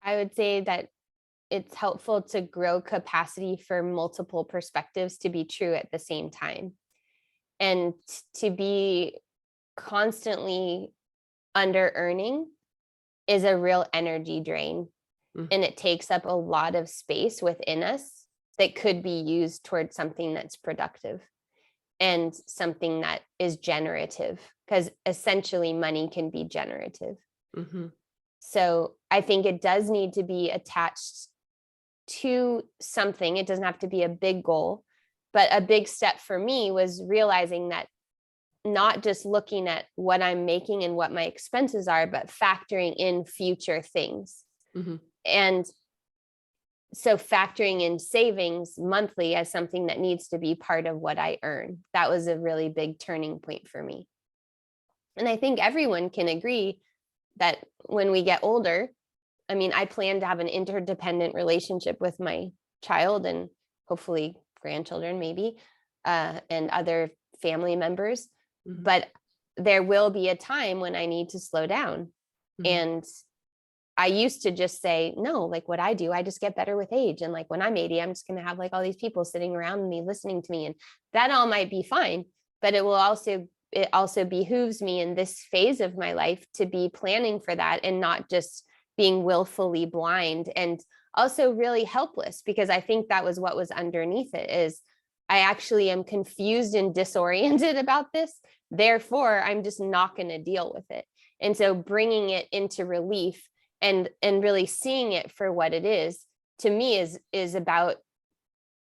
Speaker 2: I would say that it's helpful to grow capacity for multiple perspectives to be true at the same time. And to be constantly under earning is a real energy drain. And it takes up a lot of space within us that could be used towards something that's productive and something that is generative, because essentially money can be generative.
Speaker 1: Mm-hmm.
Speaker 2: So I think it does need to be attached to something. It doesn't have to be a big goal, but a big step for me was realizing that not just looking at what I'm making and what my expenses are, but factoring in future things.
Speaker 1: Mm-hmm.
Speaker 2: And so factoring in savings monthly as something that needs to be part of what I earn. That was a really big turning point for me. And I think everyone can agree that when we get older, I mean, I plan to have an interdependent relationship with my child and hopefully grandchildren, maybe, and other family members. Mm-hmm. But there will be a time when I need to slow down. Mm-hmm. And I used to just say, no, like what I do, I just get better with age. And like when I'm 80, I'm just going to have like all these people sitting around me, listening to me. And that all might be fine, but it also behooves me in this phase of my life to be planning for that and not just being willfully blind and also really helpless, because I think that was what was underneath it is I actually am confused and disoriented about this. Therefore, I'm just not going to deal with it. And so bringing it into relief and really seeing it for what it is, to me is about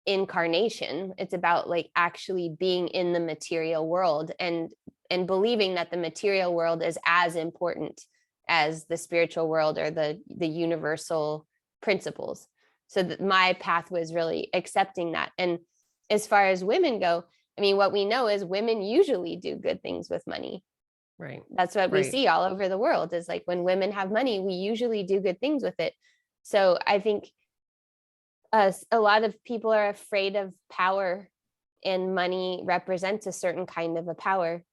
Speaker 2: incarnation. It's about like actually being in the material world and believing that the material world is as important as the spiritual world or the universal principles. So that my path was really accepting that. And as far as women go, I mean, what we know is women usually do good things with money.
Speaker 1: Right.
Speaker 2: That's what we see all over the world is like when women have money, we usually do good things with it. So I think a lot of people are afraid of power, and money represents a certain kind of a power.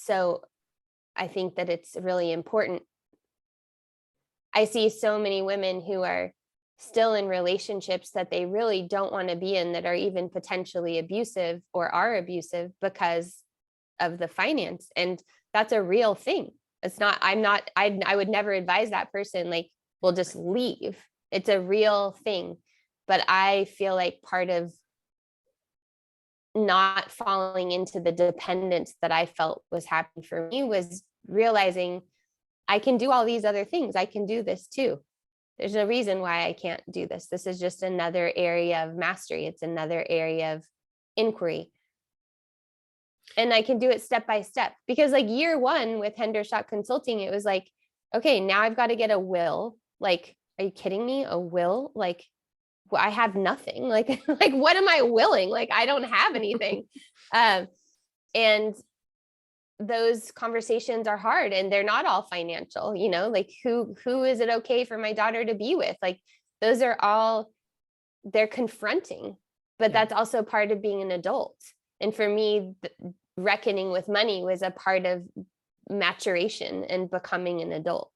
Speaker 2: So I think that it's really important. I see so many women who are still in relationships that they really don't want to be in, that are even potentially abusive or are abusive because of the finance. And that's a real thing. It's not, I would never advise that person, like, well, just leave. It's a real thing. But I feel like part of not falling into the dependence that I felt was happening for me was realizing I can do all these other things. I can do this too. There's no reason why I can't do this. This is just another area of mastery. It's another area of inquiry. And I can do it step by step, because like year one with Hendershott Consulting, it was like, okay, now I've got to get a will. Like, are you kidding me? A will? Like, I have nothing. Like, like, what am I willing? Like, I don't have anything. And those conversations are hard, and they're not all financial, like who is it okay for my daughter to be with? Like, those are all, they're confronting, but that's also part of being an adult. And for me, reckoning with money was a part of maturation and becoming an adult.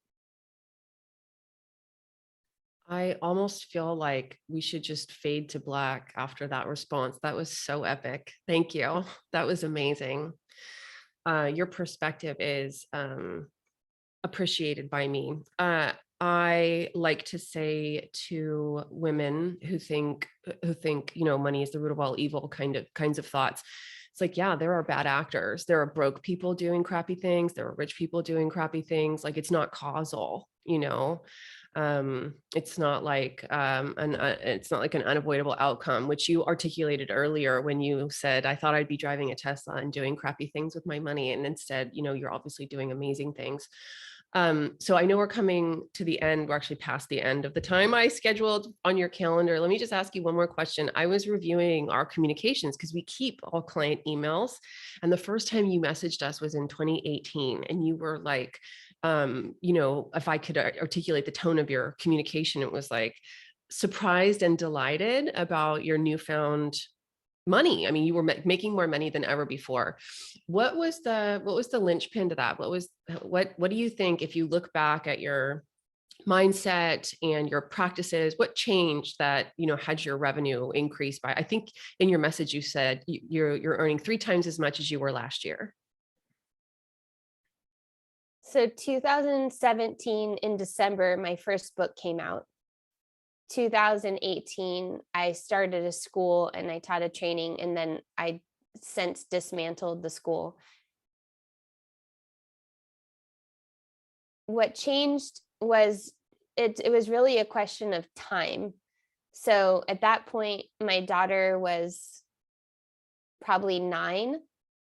Speaker 1: I almost feel like we should just fade to black after that response. That was so epic. Thank you. That was amazing. Your perspective is appreciated by me. I like to say to women who think, money is the root of all evil kinds of thoughts. It's like, yeah, there are bad actors. There are broke people doing crappy things. There are rich people doing crappy things. Like, it's not causal, it's not like it's not like an unavoidable outcome, which you articulated earlier when you said, I thought I'd be driving a Tesla and doing crappy things with my money, and instead, you're obviously doing amazing things. So I know we're coming to the end. We're actually past the end of the time I scheduled on your calendar. Let me just ask you one more question. I was reviewing our communications because we keep all client emails, and the first time you messaged us was in 2018, and you were like, if I could articulate the tone of your communication, it was like surprised and delighted about your newfound money. I mean, you were making more money than ever before. What was the linchpin to that? What do you think, if you look back at your mindset and your practices, what changed that, had your revenue increased by, I think in your message, you said you're earning 3 times as much as you were last year.
Speaker 2: So 2017 in December, my first book came out. 2018, I started a school and I taught a training, and then I since dismantled the school. What changed was it was really a question of time. So at that point, my daughter was probably 9,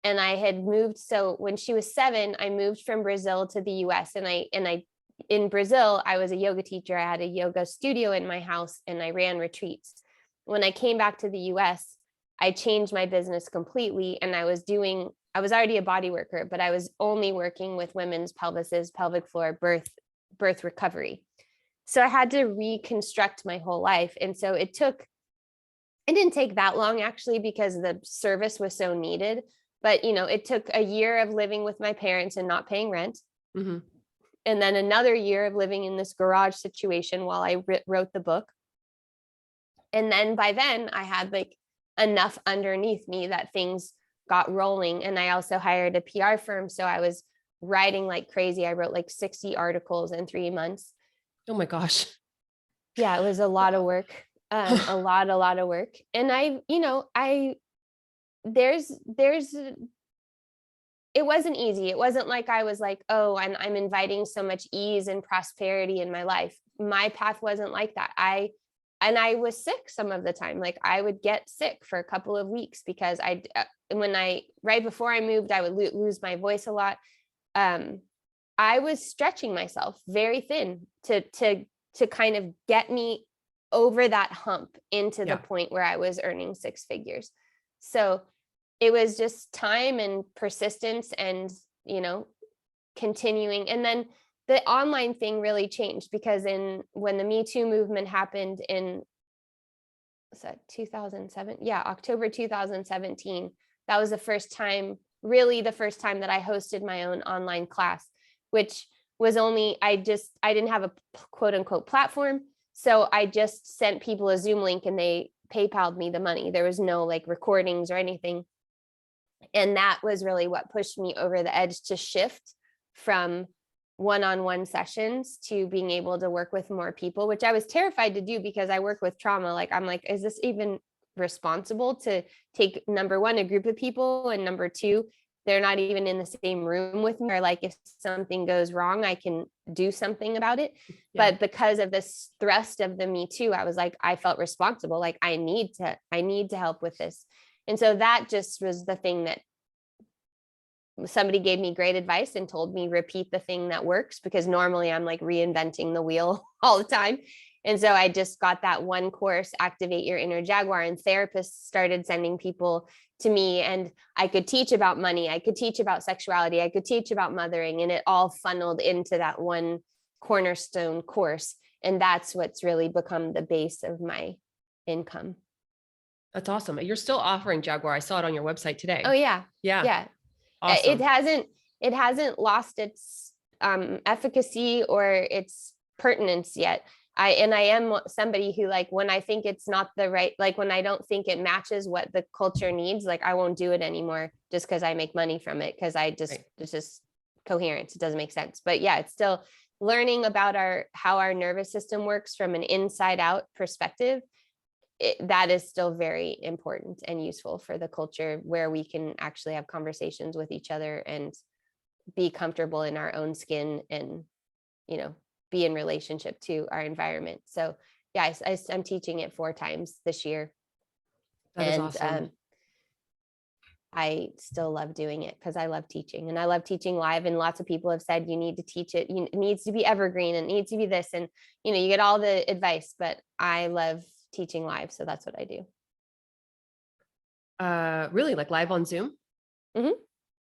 Speaker 2: and I had moved. So when she was 7, I moved from Brazil to the US, and I in Brazil, I was a yoga teacher. I had a yoga studio in my house, and I ran retreats. When I came back to the US, I changed my business completely, and I was already a body worker, but I was only working with women's pelvises, pelvic floor, birth recovery. So I had to reconstruct my whole life. And so it didn't take that long, actually, because the service was so needed. But, it took a year of living with my parents and not paying rent. Mm-hmm. And then another year of living in this garage situation while I wrote the book. And then by then I had like enough underneath me that things got rolling. And I also hired a PR firm. So I was writing like crazy. I wrote like 60 articles in 3 months.
Speaker 1: Oh my gosh.
Speaker 2: Yeah, it was a lot of work. A lot of work. And it wasn't easy. It wasn't like I was like, oh, and I'm inviting so much ease and prosperity in my life. My path wasn't like that. I was sick some of the time. Like, I would get sick for a couple of weeks because right before I moved, I would lose my voice a lot. I was stretching myself very thin to kind of get me over that hump into the point where I was earning 6 figures. So it was just time and persistence and, continuing. And then the online thing really changed, because when the Me Too movement happened in 2007? Yeah, October 2017, that was the first time really the first time that I hosted my own online class, which was I didn't have a quote unquote platform. So I just sent people a Zoom link and they PayPal'd me the money. There was no like recordings or anything. And that was really what pushed me over the edge to shift from one-on-one sessions to being able to work with more people, which I was terrified to do because I work with trauma. Like, I'm like, is this even responsible to take, number one, a group of people, and number two, they're not even in the same room with me, or like if something goes wrong, I can do something about it.
Speaker 1: Yeah.
Speaker 2: But because of this thrust of the Me Too, I was like, I felt responsible. Like I need to help with this. And so that just was the thing that somebody gave me great advice and told me repeat the thing that works, because normally I'm like reinventing the wheel all the time. And so I just got that one course, Activate Your Inner Jaguar, and therapists started sending people to me, and I could teach about money. I could teach about sexuality. I could teach about mothering, and it all funneled into that one cornerstone course. And that's what's really become the base of my income.
Speaker 1: That's awesome. You're still offering Jaguar. I saw it on your website today.
Speaker 2: Oh yeah.
Speaker 1: Yeah.
Speaker 2: Yeah.
Speaker 1: Awesome.
Speaker 2: It hasn't lost its efficacy or its pertinence yet. I am somebody who, like, when I think it's not the right, like when I don't think it matches what the culture needs, like I won't do it anymore just because I make money from it, because it's just coherent. It doesn't make sense. But yeah, it's still learning about how our nervous system works from an inside out perspective. That is still very important and useful for the culture, where we can actually have conversations with each other and be comfortable in our own skin, and, be in relationship to our environment. So yeah, I'm teaching it 4 times this year.
Speaker 1: That is awesome.
Speaker 2: I still love doing it because I love teaching, and I love teaching live. And lots of people have said, you need to teach it. It needs to be evergreen, and it needs to be this. And, you get all the advice, but I love teaching live. So that's what I do.
Speaker 1: Really, like live on Zoom?
Speaker 2: Mm-hmm.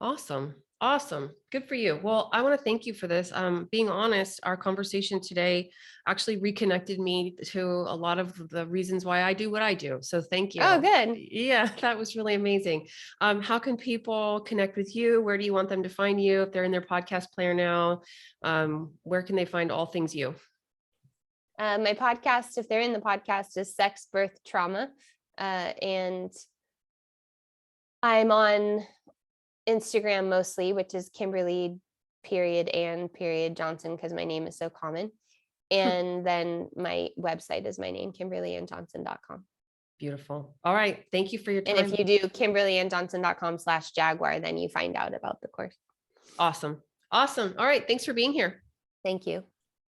Speaker 1: Awesome. Awesome. Good for you. Well, I want to thank you for this. Being honest, our conversation today actually reconnected me to a lot of the reasons why I do what I do. So thank you.
Speaker 2: Oh, good.
Speaker 1: Yeah, that was really amazing. How can people connect with you? Where do you want them to find you? If they're in their podcast player now, where can they find all things you?
Speaker 2: My podcast, if they're in the podcast, is Sex, Birth, Trauma. And I'm on Instagram mostly, which is Kimberly Ann Johnson, because my name is so common. And then my website is my name, KimberlyAnnJohnson.com.
Speaker 1: Beautiful. All right. Thank you for your time.
Speaker 2: And if you do KimberlyAnnJohnson.com/Jaguar, then you find out about the course.
Speaker 1: Awesome. Awesome. All right. Thanks for being here.
Speaker 2: Thank you.